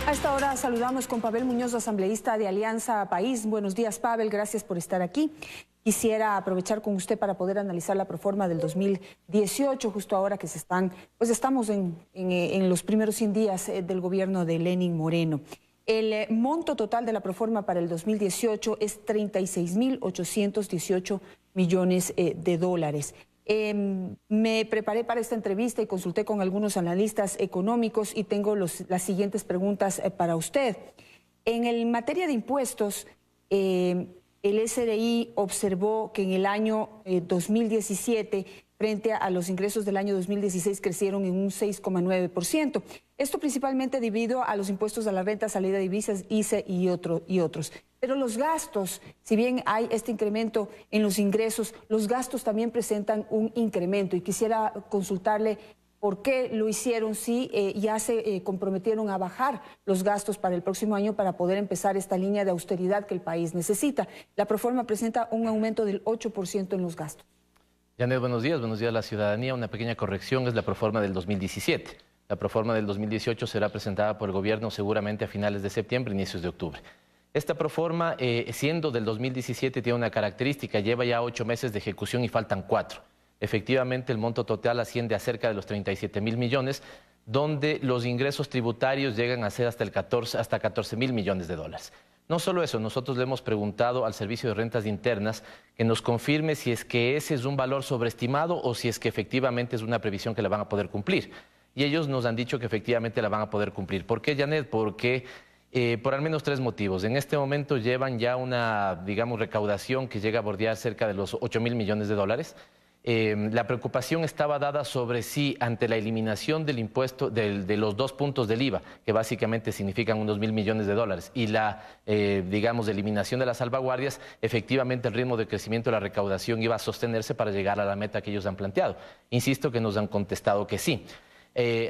A esta hora saludamos con Pavel Muñoz, asambleísta de Alianza País. Buenos días, Pavel, gracias por estar aquí. Quisiera aprovechar con usted para poder analizar la proforma del 2018, justo ahora que estamos en los primeros 100 días del gobierno de Lenín Moreno. El monto total de la proforma para el 2018 es 36.818 millones de dólares. Me preparé para esta entrevista y consulté con algunos analistas económicos y tengo las siguientes preguntas para usted. En materia de impuestos, el SRI observó que en el año 2017, frente a los ingresos del año 2016, crecieron en un 6,9%. Esto principalmente debido a los impuestos a la renta, salida de divisas, ICE y otros. Pero los gastos, si bien hay este incremento en los ingresos, los gastos también presentan un incremento. Y quisiera consultarle por qué lo hicieron, si ya se comprometieron a bajar los gastos para el próximo año para poder empezar esta línea de austeridad que el país necesita. La proforma presenta un aumento del 8% en los gastos. Janet, buenos días a la ciudadanía. Una pequeña corrección, es la proforma del 2017. La proforma del 2018 será presentada por el gobierno seguramente a finales de septiembre, inicios de octubre. Esta proforma, siendo del 2017, tiene una característica: lleva ya 8 meses de ejecución y faltan 4. Efectivamente, el monto total asciende a cerca de los 37.000 millones, donde los ingresos tributarios llegan a ser hasta 14.000 millones de dólares. No solo eso, nosotros le hemos preguntado al Servicio de Rentas Internas que nos confirme si es que ese es un valor sobreestimado o si es que efectivamente es una previsión que la van a poder cumplir. Y ellos nos han dicho que efectivamente la van a poder cumplir. ¿Por qué, Janet? Porque por al menos 3 motivos. En este momento llevan ya una, recaudación que llega a bordear cerca de los 8.000 millones de dólares. La preocupación estaba dada sobre si ante la eliminación del impuesto de los 2 puntos del IVA, que básicamente significan unos 1.000 millones de dólares, y la, eliminación de las salvaguardias, efectivamente el ritmo de crecimiento de la recaudación iba a sostenerse para llegar a la meta que ellos han planteado. Insisto que nos han contestado que sí.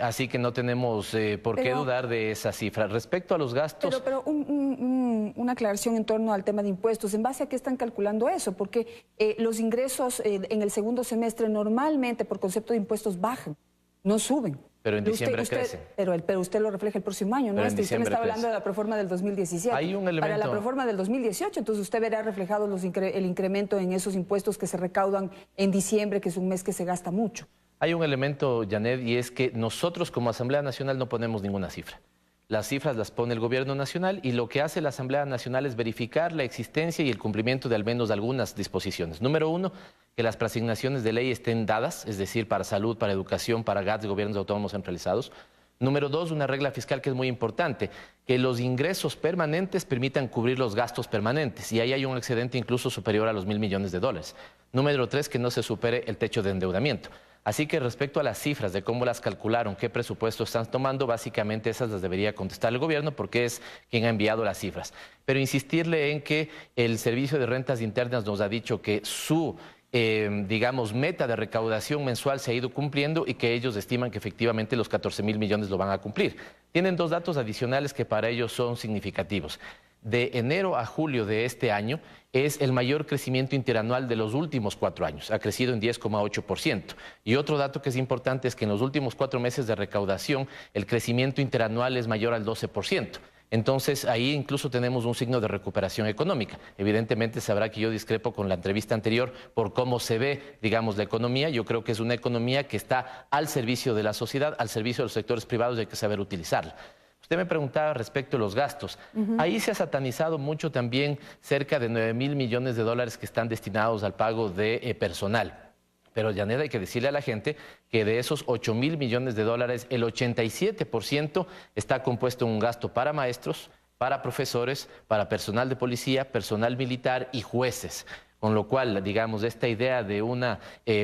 Así que no tenemos por qué dudar de esa cifra. Respecto a los gastos... Pero una aclaración en torno al tema de impuestos. ¿En base a qué están calculando eso? Porque los ingresos en el segundo semestre normalmente por concepto de impuestos bajan, no suben. Pero en diciembre crecen. Pero usted lo refleja el próximo año, ¿no? Usted me está hablando de la proforma del 2017. Hay un elemento... Para la proforma del 2018, entonces usted verá reflejado el incremento en esos impuestos que se recaudan en diciembre, que es un mes que se gasta mucho. Hay un elemento, Janet, y es que nosotros como Asamblea Nacional no ponemos ninguna cifra. Las cifras las pone el Gobierno Nacional y lo que hace la Asamblea Nacional es verificar la existencia y el cumplimiento de al menos algunas disposiciones. Número 1, que las preasignaciones de ley estén dadas, es decir, para salud, para educación, para GATS, gobiernos autónomos centralizados. Número 2, una regla fiscal que es muy importante, que los ingresos permanentes permitan cubrir los gastos permanentes, y ahí hay un excedente incluso superior a los 1.000 millones de dólares. Número 3, que no se supere el techo de endeudamiento. Así que respecto a las cifras de cómo las calcularon, qué presupuesto están tomando, básicamente esas las debería contestar el gobierno porque es quien ha enviado las cifras. Pero insistirle en que el Servicio de Rentas Internas nos ha dicho que su meta de recaudación mensual se ha ido cumpliendo y que ellos estiman que efectivamente los 14.000 millones lo van a cumplir. Tienen 2 datos adicionales que para ellos son significativos. De enero a julio de este año es el mayor crecimiento interanual de los últimos 4 años. Ha crecido en 10,8%. Y otro dato que es importante es que en los últimos 4 meses de recaudación el crecimiento interanual es mayor al 12%. Entonces, ahí incluso tenemos un signo de recuperación económica. Evidentemente, sabrá que yo discrepo con la entrevista anterior por cómo se ve, la economía. Yo creo que es una economía que está al servicio de la sociedad, al servicio de los sectores privados, y hay que saber utilizarla. Usted me preguntaba respecto a los gastos. Ahí se ha satanizado mucho también cerca de 9.000 millones de dólares que están destinados al pago de personal. Pero, Janet, hay que decirle a la gente que de esos 8.000 millones de dólares, el 87% está compuesto en un gasto para maestros, para profesores, para personal de policía, personal militar y jueces. Con lo cual, esta idea de una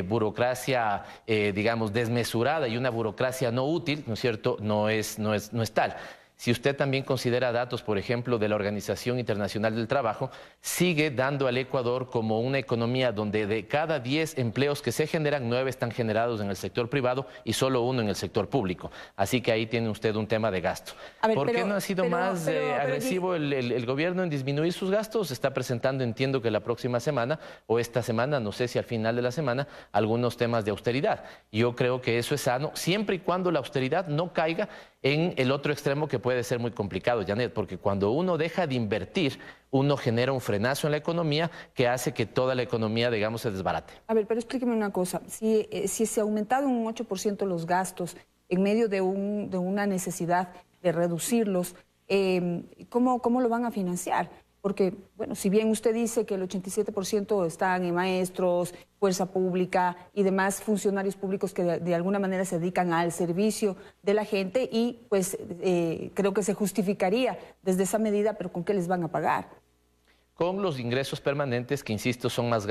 burocracia, desmesurada y una burocracia no útil, ¿no es cierto?, no es tal. Si usted también considera datos, por ejemplo, de la Organización Internacional del Trabajo, sigue dando al Ecuador como una economía donde de cada 10 empleos que se generan, 9 están generados en el sector privado y solo 1 en el sector público. Así que ahí tiene usted un tema de gasto. ¿Por qué no ha sido más agresivo el gobierno en disminuir sus gastos? Está presentando, entiendo que la próxima semana o esta semana, no sé si al final de la semana, algunos temas de austeridad. Yo creo que eso es sano, siempre y cuando la austeridad no caiga en el otro extremo que puede puede ser muy complicado, Janet, porque cuando uno deja de invertir, uno genera un frenazo en la economía que hace que toda la economía, digamos, se desbarate. A ver, pero explíqueme una cosa. Si se ha aumentado un 8% los gastos en medio de una necesidad de reducirlos, ¿cómo lo van a financiar? Porque, bueno, si bien usted dice que el 87% están en maestros, fuerza pública y demás funcionarios públicos que de alguna manera se dedican al servicio de la gente y pues creo que se justificaría desde esa medida, pero ¿con qué les van a pagar? Con los ingresos permanentes que, insisto, son más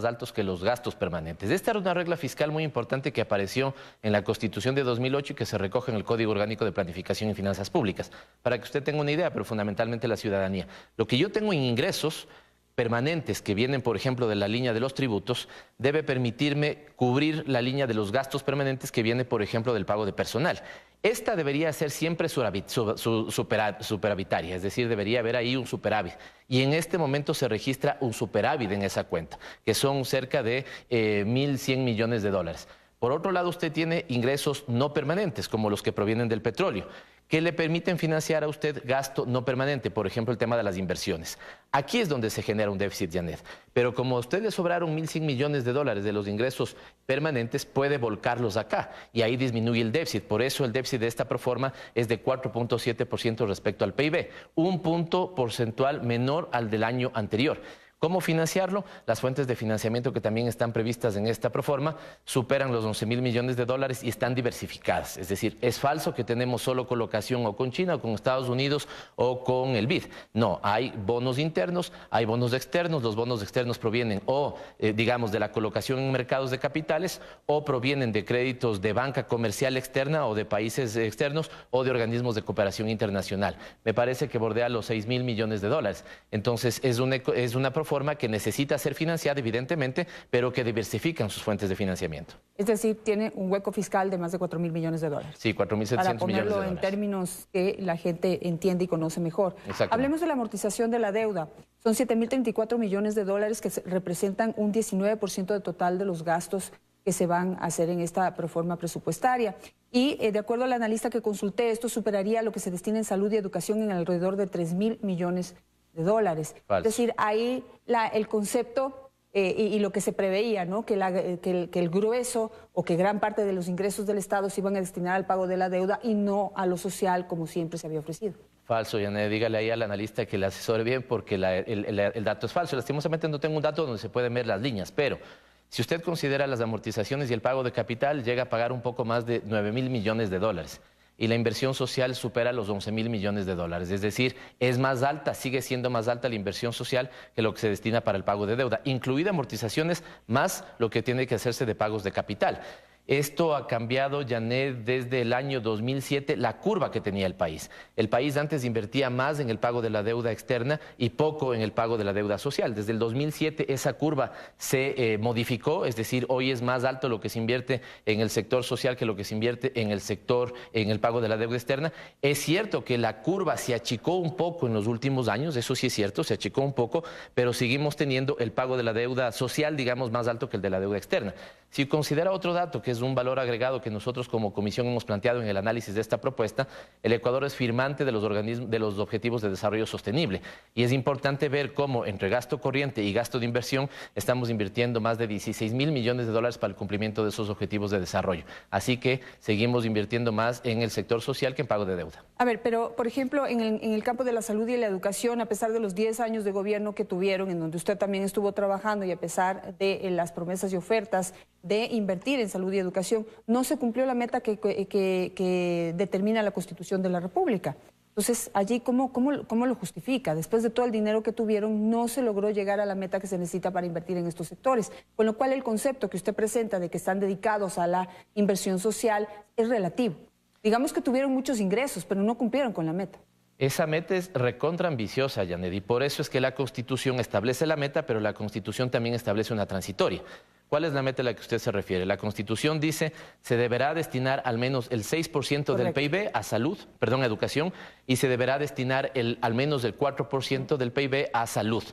altos que los gastos permanentes. Esta era una regla fiscal muy importante que apareció en la Constitución de 2008 y que se recoge en el Código Orgánico de Planificación y Finanzas Públicas. Para que usted tenga una idea, pero fundamentalmente la ciudadanía. Lo que yo tengo en ingresos permanentes que vienen, por ejemplo, de la línea de los tributos, debe permitirme cubrir la línea de los gastos permanentes que viene, por ejemplo, del pago de personal. Esta debería ser siempre superavitaria, es decir, debería haber ahí un superávit. Y en este momento se registra un superávit en esa cuenta, que son cerca de 1.100 millones de dólares. Por otro lado, usted tiene ingresos no permanentes, como los que provienen del petróleo, que le permiten financiar a usted gasto no permanente, por ejemplo, el tema de las inversiones. Aquí es donde se genera un déficit, Janet. Pero como a usted le sobraron 1.100 millones de dólares de los ingresos permanentes, puede volcarlos acá y ahí disminuye el déficit. Por eso el déficit de esta proforma es de 4.7% respecto al PIB, un punto porcentual menor al del año anterior. ¿Cómo financiarlo? Las fuentes de financiamiento que también están previstas en esta proforma superan los 11.000 millones de dólares y están diversificadas. Es decir, es falso que tenemos solo colocación o con China o con Estados Unidos o con el BID. No, hay bonos internos, hay bonos externos. Los bonos externos provienen o, digamos, de la colocación en mercados de capitales o provienen de créditos de banca comercial externa o de países externos o de organismos de cooperación internacional. Me parece que bordea los 6.000 millones de dólares. Entonces, es una proforma que necesita ser financiada, evidentemente, pero que diversifican sus fuentes de financiamiento. Es decir, tiene un hueco fiscal de más de 4.000 millones de dólares. Sí, 4.700 millones de dólares. Para ponerlo en términos que la gente entiende y conoce mejor. Hablemos de la amortización de la deuda. Son 7.034 millones de dólares que representan un 19% del total de los gastos que se van a hacer en esta proforma presupuestaria. Y de acuerdo al analista que consulté, esto superaría lo que se destina en salud y educación en alrededor de 3.000 millones de dólares. Falso. Es decir, ahí el concepto y lo que se preveía, ¿no? que el grueso o que gran parte de los ingresos del Estado se iban a destinar al pago de la deuda y no a lo social como siempre se había ofrecido. Falso, Janet, dígale ahí al analista que le asesore bien porque el dato es falso. Lastimosamente no tengo un dato donde se pueden ver las líneas, pero si usted considera las amortizaciones y el pago de capital, llega a pagar un poco más de 9.000 millones de dólares. Y la inversión social supera los 11.000 millones de dólares. Es decir, es más alta, sigue siendo más alta la inversión social que lo que se destina para el pago de deuda, incluida amortizaciones más lo que tiene que hacerse de pagos de capital. Esto ha cambiado, Janet, desde el año 2007, la curva que tenía el país. El país antes invertía más en el pago de la deuda externa y poco en el pago de la deuda social. Desde el 2007 esa curva se modificó, es decir, hoy es más alto lo que se invierte en el sector social que lo que se invierte en el pago de la deuda externa. Es cierto que la curva se achicó un poco en los últimos años, eso sí es cierto, se achicó un poco, pero seguimos teniendo el pago de la deuda social, digamos, más alto que el de la deuda externa. Si considera otro dato, que es un valor agregado que nosotros como comisión hemos planteado en el análisis de esta propuesta, el Ecuador es firmante de los Objetivos de Desarrollo Sostenible. Y es importante ver cómo entre gasto corriente y gasto de inversión estamos invirtiendo más de 16.000 millones de dólares para el cumplimiento de esos objetivos de desarrollo. Así que seguimos invirtiendo más en el sector social que en pago de deuda. A ver, pero por ejemplo, en el campo de la salud y la educación, a pesar de los 10 años de gobierno que tuvieron, en donde usted también estuvo trabajando y a pesar de las promesas y ofertas de invertir en salud y educación, no se cumplió la meta que determina la Constitución de la República. Entonces, allí, ¿cómo lo justifica? Después de todo el dinero que tuvieron, no se logró llegar a la meta que se necesita para invertir en estos sectores. Con lo cual, el concepto que usted presenta de que están dedicados a la inversión social es relativo. Digamos que tuvieron muchos ingresos, pero no cumplieron con la meta. Esa meta es recontra ambiciosa, Janet, y por eso es que la Constitución establece la meta, pero la Constitución también establece una transitoria. ¿Cuál es la meta a la que usted se refiere? La Constitución dice se deberá destinar al menos el 6% del PIB a a educación, y se deberá destinar al menos el 4% del PIB a salud.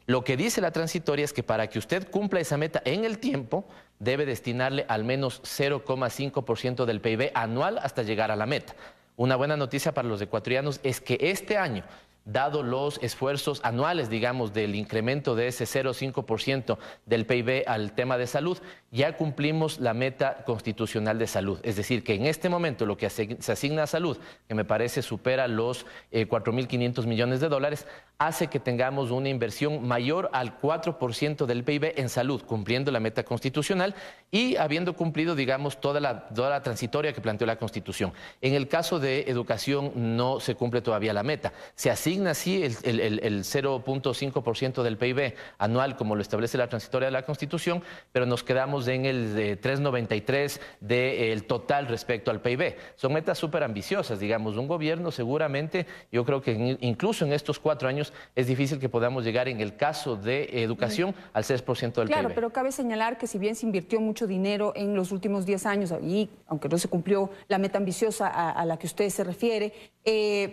Lo que dice la transitoria es que para que usted cumpla esa meta en el tiempo, debe destinarle al menos 0,5% del PIB anual hasta llegar a la meta. Una buena noticia para los ecuatorianos es que este año, dado los esfuerzos anuales, digamos, del incremento de ese 0,5% del PIB al tema de salud, ya cumplimos la meta constitucional de salud. Es decir, que en este momento lo que se asigna a salud, que me parece supera los 4.500 millones de dólares, hace que tengamos una inversión mayor al 4% del PIB en salud, cumpliendo la meta constitucional y habiendo cumplido, digamos, toda la transitoria que planteó la Constitución. En el caso de educación no se cumple todavía la meta. Se asigna sí el 0,5% del PIB anual, como lo establece la transitoria de la Constitución, pero nos quedamos en el 3,93 del total respecto al PIB. Son metas súper ambiciosas, digamos. Un gobierno seguramente, yo creo que incluso en estos 4 años es difícil que podamos llegar en el caso de educación al 6% del PIB. Claro, pero cabe señalar que si bien se invirtió mucho dinero en los últimos 10 años, y aunque no se cumplió la meta ambiciosa a la que usted se refiere,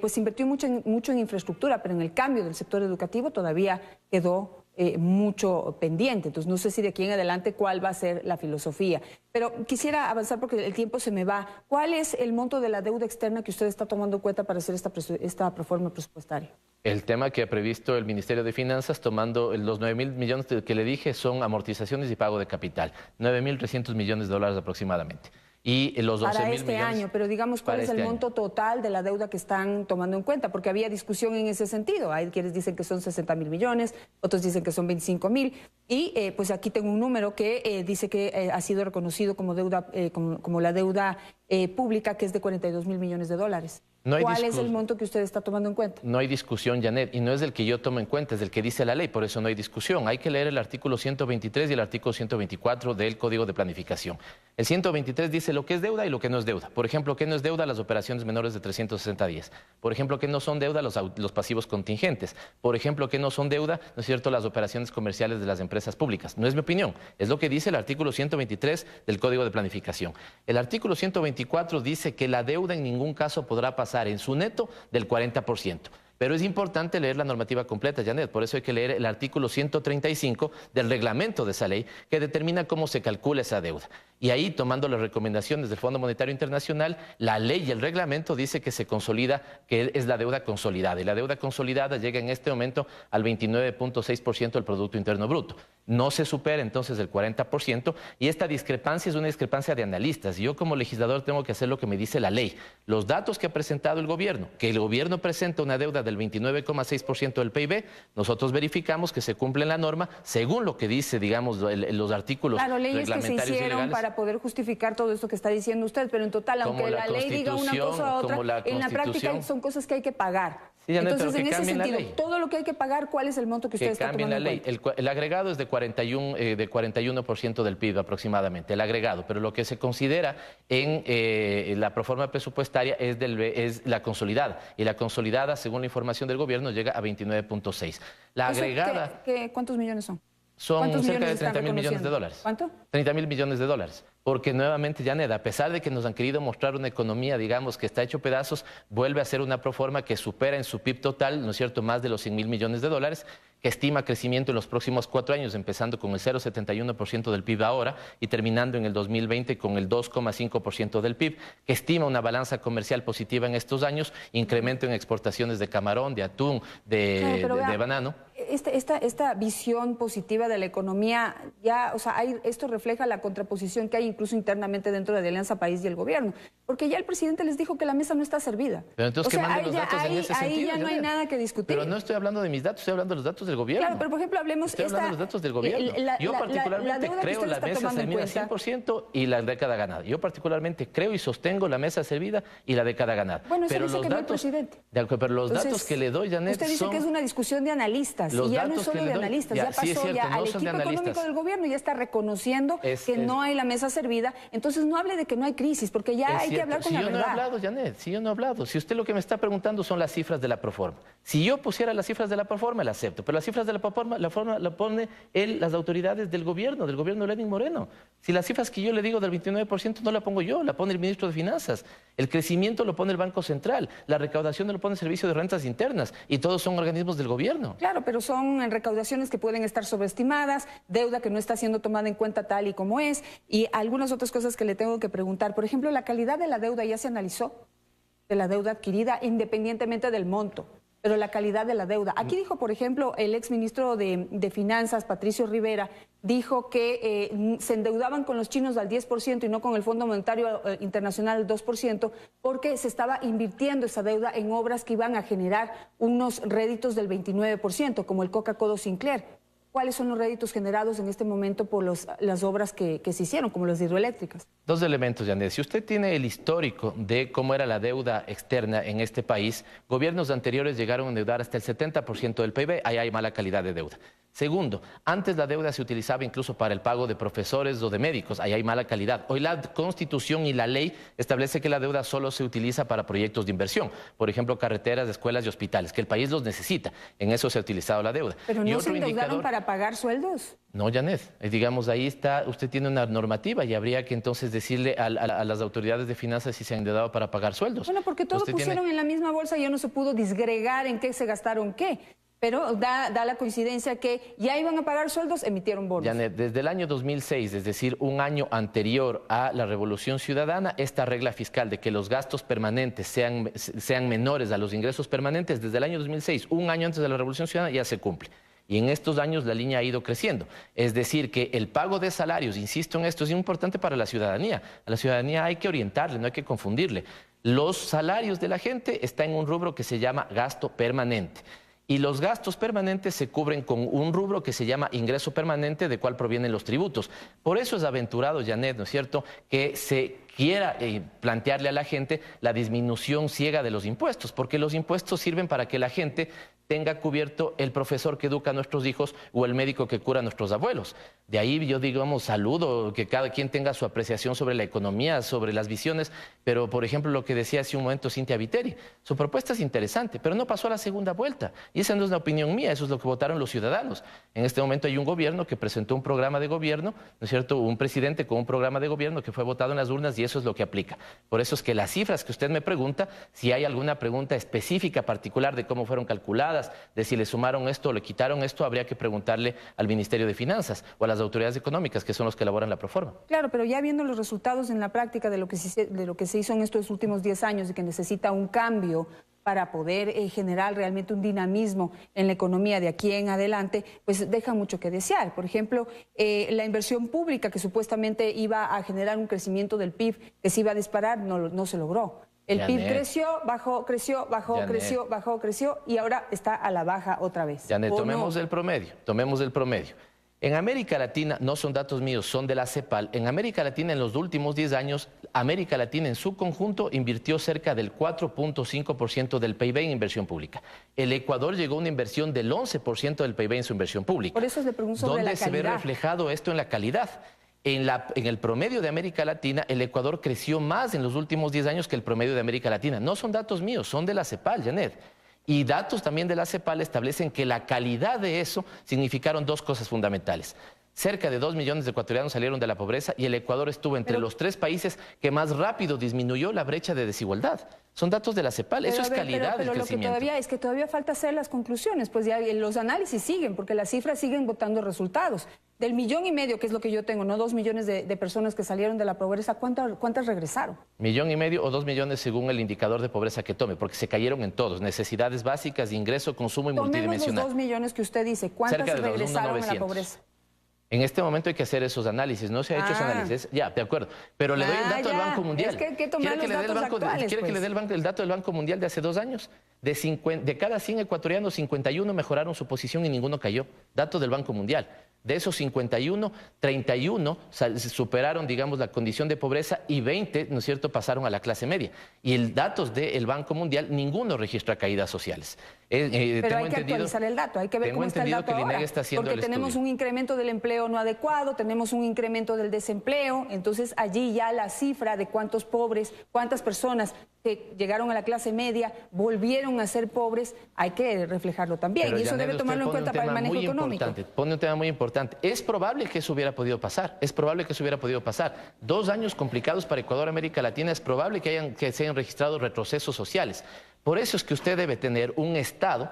pues se invirtió mucho en infraestructura, pero en el cambio del sector educativo todavía quedó mucho pendiente. Entonces no sé si de aquí en adelante cuál va a ser la filosofía. Pero quisiera avanzar porque el tiempo se me va. ¿Cuál es el monto de la deuda externa que usted está tomando en cuenta para hacer esta reforma presupuestaria? El tema que ha previsto el Ministerio de Finanzas, tomando los 9.000 millones que le dije, son amortizaciones y pago de capital. 9.300 millones de dólares aproximadamente. Y los 11.000 para millones año, pero digamos, ¿cuál es el monto total de la deuda que están tomando en cuenta? Porque había discusión en ese sentido. Hay quienes dicen que son 60.000 millones, otros dicen que son 25.000. Y pues aquí tengo un número que dice que ha sido reconocido como deuda, como la deuda pública, que es de 42.000 millones de dólares. ¿Cuál es el monto que usted está tomando en cuenta? No hay discusión, Janet, y no es el que yo tomo en cuenta, es el que dice la ley, por eso no hay discusión. Hay que leer el artículo 123 y el artículo 124 del Código de Planificación. El 123 dice lo que es deuda y lo que no es deuda. Por ejemplo, ¿qué no es deuda? Las operaciones menores de 360 días. Por ejemplo, ¿qué no son deuda? Los pasivos contingentes. Por ejemplo, ¿qué no son deuda? ¿No es cierto? Las operaciones comerciales de las empresas públicas. No es mi opinión, es lo que dice el artículo 123 del Código de Planificación. El artículo 124 dice que la deuda en ningún caso podrá pasar en su neto del 40%. Pero es importante leer la normativa completa, Janet, por eso hay que leer el artículo 135 del reglamento de esa ley que determina cómo se calcula esa deuda. Y ahí, tomando las recomendaciones del Fondo Monetario Internacional, la ley y el reglamento dice que se consolida, que es la deuda consolidada. Y la deuda consolidada llega en este momento al 29,6% del Producto Interno Bruto. No se supera entonces el 40% y esta discrepancia es una discrepancia de analistas. Yo como legislador tengo que hacer lo que me dice la ley. Los datos que ha presentado el gobierno, que el gobierno presenta una deuda del 29,6% del PIB, nosotros verificamos que se cumple la norma según lo que dice, digamos, los artículos leyes reglamentarios que se hicieron y legales, para poder justificar todo esto que está diciendo usted, pero en total, aunque la ley diga una cosa u otra, en la práctica son cosas que hay que pagar. Sí, Janet, entonces, en ese sentido, todo lo que hay que pagar, ¿cuál es el monto que usted está tomando en cuenta? El agregado es de 41% del PIB aproximadamente, el agregado, pero lo que se considera en la proforma presupuestaria es la consolidada, y la consolidada, según la información del gobierno, llega a 29,6. La agregada... ¿Cuántos millones son? Son cerca de 30.000 millones de dólares. ¿Cuánto? 30.000 millones de dólares. Porque nuevamente, Janet, a pesar de que nos han querido mostrar una economía, digamos, que está hecho pedazos, vuelve a ser una proforma que supera en su PIB total, ¿no es cierto?, más de los 100.000 millones de dólares, que estima crecimiento en los próximos 4 años, empezando con el 0,71% del PIB ahora y terminando en el 2020 con el 2,5% del PIB, que estima una balanza comercial positiva en estos años, incremento en exportaciones de camarón, de atún, de banano. Esta visión positiva de la economía, ya, o sea, esto refleja la contraposición que hay incluso internamente dentro de Alianza País y el gobierno, porque ya el presidente les dijo que la mesa no está servida. Pero entonces que manden los datos en ese sentido. Ahí ya no hay nada que discutir. Pero no estoy hablando de mis datos, estoy hablando de los datos del gobierno. Claro, pero por ejemplo, estoy hablando de los datos del gobierno. Yo particularmente creo la mesa servida 100% y la década ganada. Yo particularmente creo y sostengo la mesa servida y la década ganada. Bueno, eso pero dice los que no, datos, presidente. Pero los datos que le doy, Janet, usted dice que es una discusión de analistas y ya no es solo de analistas, ya pasó al equipo económico del gobierno, ya está reconociendo que no hay la mesa servida. Entonces no hable de que no hay crisis, porque ya hay que hablar con la verdad. Si yo no he hablado, Janet, si yo no he hablado. Si usted lo que me está preguntando son las cifras de la proforma. Si yo pusiera las cifras de la proforma, la acepto. Pero las cifras de la proforma la pone las autoridades del gobierno de Lenín Moreno. Si las cifras que yo le digo del 29% no la pongo yo, la pone el ministro de Finanzas. El crecimiento lo pone el Banco Central. La recaudación lo pone el Servicio de Rentas Internas. Y todos son organismos del gobierno. Claro, pero son recaudaciones que pueden estar sobreestimadas, deuda que no está siendo tomada en cuenta tal y como es, y algunas otras cosas que le tengo que preguntar. Por ejemplo, la calidad de la deuda ya se analizó. de la deuda adquirida, independientemente del monto, pero la calidad de la deuda. Aquí dijo, por ejemplo, el exministro de Finanzas, Patricio Rivera, dijo que se endeudaban con los chinos al 10% y no con el Fondo Monetario Internacional al 2%, porque se estaba invirtiendo esa deuda en obras que iban a generar unos réditos del 29%, como el Coca-Cola Sinclair. ¿Cuáles son los réditos generados en este momento por las obras que se hicieron, como las hidroeléctricas? Dos elementos, Janet. Si usted tiene el histórico de cómo era la deuda externa en este país, gobiernos anteriores llegaron a endeudar hasta el 70% del PIB, ahí hay mala calidad de deuda. Segundo, antes la deuda se utilizaba incluso para el pago de profesores o de médicos, ahí hay mala calidad. Hoy la Constitución y la ley establece que la deuda solo se utiliza para proyectos de inversión, por ejemplo, carreteras, escuelas y hospitales, que el país los necesita. En eso se ha utilizado la deuda. ¿Pero no se endeudaron para pagar sueldos? No, Janet, digamos, ahí está, usted tiene una normativa y habría que entonces decirle a las autoridades de finanzas si se han endeudado para pagar sueldos. Bueno, porque todo pusieron en la misma bolsa y ya no se pudo disgregar en qué se gastaron qué. Pero da la coincidencia que ya iban a pagar sueldos, emitieron bonos. Janet, desde el año 2006, es decir, un año anterior a la Revolución Ciudadana, esta regla fiscal de que los gastos permanentes sean menores a los ingresos permanentes, desde el año 2006, un año antes de la Revolución Ciudadana, ya se cumple. Y en estos años la línea ha ido creciendo. Es decir, que el pago de salarios, insisto en esto, es importante para la ciudadanía. A la ciudadanía hay que orientarle, no hay que confundirle. Los salarios de la gente están en un rubro que se llama gasto permanente. Y los gastos permanentes se cubren con un rubro que se llama ingreso permanente, de cual provienen los tributos. Por eso es aventurado, Janet, ¿no es cierto?, que se quiera plantearle a la gente la disminución ciega de los impuestos, porque los impuestos sirven para que la gente tenga cubierto el profesor que educa a nuestros hijos o el médico que cura a nuestros abuelos. De ahí yo, digamos, saludo que cada quien tenga su apreciación sobre la economía, sobre las visiones, pero, por ejemplo, lo que decía hace un momento Cintia Viteri, su propuesta es interesante, pero no pasó a la segunda vuelta. Y esa no es la opinión mía, eso es lo que votaron los ciudadanos. En este momento hay un gobierno que presentó un programa de gobierno, ¿no es cierto?, un presidente con un programa de gobierno que fue votado en las urnas y eso es lo que aplica. Por eso es que las cifras que usted me pregunta, si hay alguna pregunta específica, particular de cómo fueron calculadas, de si le sumaron esto o le quitaron esto, habría que preguntarle al Ministerio de Finanzas o a las autoridades económicas, que son los que elaboran la proforma. Claro, pero ya viendo los resultados en la práctica de lo que se hizo en estos últimos 10 años y que necesita un cambio para poder generar realmente un dinamismo en la economía de aquí en adelante, pues deja mucho que desear. Por ejemplo, la inversión pública que supuestamente iba a generar un crecimiento del PIB que se iba a disparar, no se logró. El PIB creció, bajó, creció, bajó, creció, bajó, creció y ahora está a la baja otra vez. Janet, tomemos el promedio. En América Latina, no son datos míos, son de la CEPAL, en América Latina en los últimos 10 años, América Latina en su conjunto invirtió cerca del 4.5% del PIB en inversión pública. El Ecuador llegó a una inversión del 11% del PIB en su inversión pública. Por eso le pregunto sobre la calidad. ¿Dónde se ve reflejado esto en la calidad? En el promedio de América Latina, el Ecuador creció más en los últimos 10 años que el promedio de América Latina. No son datos míos, son de la CEPAL, Janet. Y datos también de la CEPAL establecen que la calidad de eso significaron dos cosas fundamentales. Cerca de 2 millones de ecuatorianos salieron de la pobreza y el Ecuador estuvo entre los 3 países que más rápido disminuyó la brecha de desigualdad. Son datos de la CEPAL, eso es calidad del crecimiento. Pero lo que todavía es que todavía falta hacer las conclusiones, pues ya los análisis siguen, porque las cifras siguen botando resultados. Del 1,5 millones, que es lo que yo tengo, no 2 millones de personas que salieron de la pobreza, ¿cuántas regresaron? 1,5 millones o 2 millones según el indicador de pobreza que tome, porque se cayeron en todos, necesidades básicas, ingreso, consumo y multidimensional. Tomemos los 2 millones que usted dice, ¿cuántas regresaron a la pobreza? En este momento hay que hacer esos análisis, no se ha hecho ese análisis, ya, de acuerdo, pero le doy el dato del Banco Mundial. Es que hay que tomar los datos actuales, ¿Quiere que le dé el dato del Banco Mundial de hace 2 años? De cada 100 ecuatorianos, 51 mejoraron su posición y ninguno cayó. Dato del Banco Mundial. De esos 51, 31 superaron, digamos, la condición de pobreza y 20, ¿no es cierto?, pasaron a la clase media. Y el datos del Banco Mundial, ninguno registra caídas sociales. Pero hay que actualizar el dato, hay que ver cómo está el dato ahora. Porque tenemos un incremento del empleo no adecuado, tenemos un incremento del desempleo, entonces allí ya la cifra de cuántos pobres, cuántas personas que llegaron a la clase media volvieron a ser pobres, hay que reflejarlo también. Pero, y eso Janet, debe tomarlo en cuenta para el manejo económico. Pone un tema muy importante. Es probable que eso hubiera podido pasar. 2 años complicados para Ecuador, América Latina. Es probable que se hayan registrado retrocesos sociales. Por eso es que usted debe tener un Estado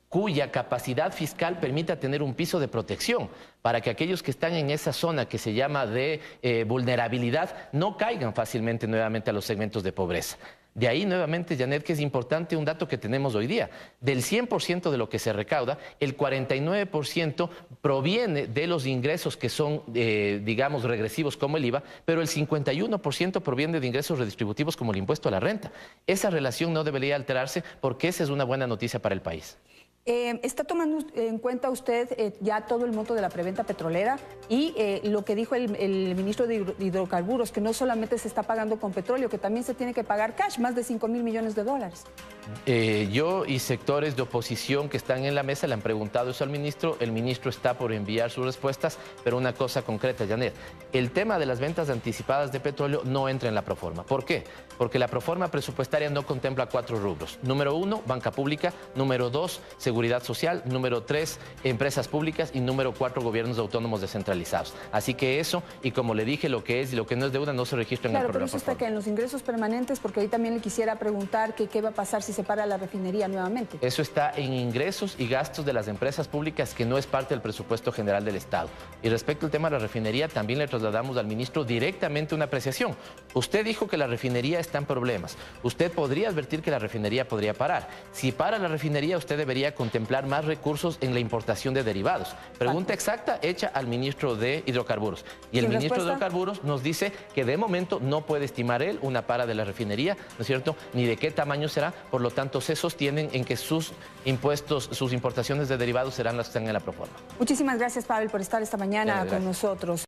cuya capacidad fiscal permita tener un piso de protección para que aquellos que están en esa zona que se llama de vulnerabilidad no caigan fácilmente nuevamente a los segmentos de pobreza. De ahí nuevamente, Janet, que es importante un dato que tenemos hoy día. Del 100% de lo que se recauda, el 49% proviene de los ingresos que son, digamos, regresivos como el IVA, pero el 51% proviene de ingresos redistributivos como el impuesto a la renta. Esa relación no debería alterarse porque esa es una buena noticia para el país. ¿Está tomando en cuenta usted ya todo el monto de la preventa petrolera y lo que dijo el ministro de Hidrocarburos, que no solamente se está pagando con petróleo, que también se tiene que pagar cash, más de 5.000 millones de dólares? Yo y sectores de oposición que están en la mesa le han preguntado eso al ministro. El ministro está por enviar sus respuestas, pero una cosa concreta, Janet. El tema de las ventas anticipadas de petróleo no entra en la proforma. ¿Por qué? Porque la proforma presupuestaria no contempla 4 rubros. Número 1, banca pública. Número 2, seguridad social. Número 3, empresas públicas. Y número 4, gobiernos autónomos descentralizados. Así que eso, y como le dije, lo que es y lo que no es deuda no se registra en el programa. Claro, pero eso está que en los ingresos permanentes, porque ahí también le quisiera preguntar que qué va a pasar si se para la refinería nuevamente. Eso está en ingresos y gastos de las empresas públicas, que no es parte del presupuesto general del Estado. Y respecto al tema de la refinería, también le trasladamos al ministro directamente una apreciación. Usted dijo que la refinería está en problemas. Usted podría advertir que la refinería podría parar. Si para la refinería, usted debería contemplar más recursos en la importación de derivados. Pregunta exacta hecha al ministro de Hidrocarburos. Y el ministro de Hidrocarburos nos dice que de momento no puede estimar él una para de la refinería, ¿no es cierto?, ni de qué tamaño será. Por lo tanto, se sostienen en que sus impuestos, sus importaciones de derivados serán las que están en la proforma. Muchísimas gracias, Pavel, por estar esta mañana con nosotros.